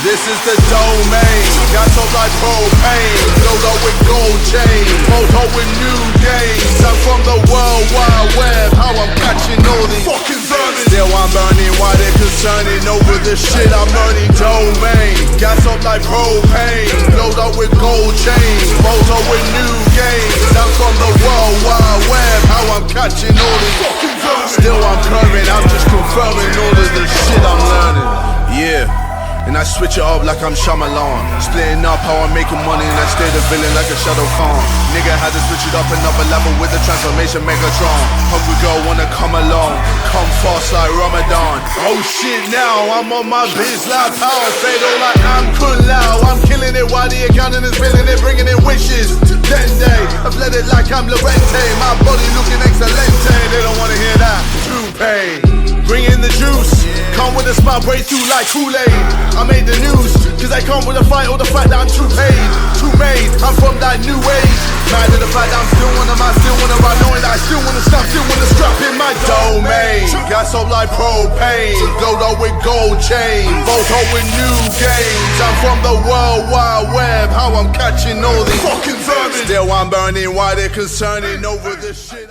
This is the domain, got so like propane, load up with gold chain, photo with new games. I'm from the world wide web, how I'm catching all these fucking vermin. Still I'm burning, why they're concerning over the shit I'm earning. Domain, gas up like propane, load up with gold chain, photo with new games. I'm from the world wide web, how I'm catching all these fucking vermin. Still I'm curving, I'm just confirming all of the shit I'm learning. Yeah. And I switch it up like I'm Shyamalan, splitting up how I'm making money and I stay the villain like a Shadow Khan. Nigga had to switch it up another level with the transformation Megatron. Hungry girl wanna come along, come fast like Ramadan. Oh shit now, I'm on my biz like power fatal like I'm Kun Lao. I'm killing it while the accountant is feeling it, bringing in wishes. Dende, I've let it like I'm Lorente, my body looking excelente. They don't wanna hear that, true pain. Bring in the juice, come with a smile, break through like Kool-Aid. I made the news, cause I come with a fight or the fact that I'm too paid, too made. I'm from that new age, mad at the fact that I'm still one of my, still wanna ride, knowing that I still wanna stop, still wanna strap in my domain. Gas up like propane, glowed up with gold chain, both up with new games. I'm from the world wide web, how I'm catching all these fucking vermin. Still I'm burning, why they're concerning over the shit.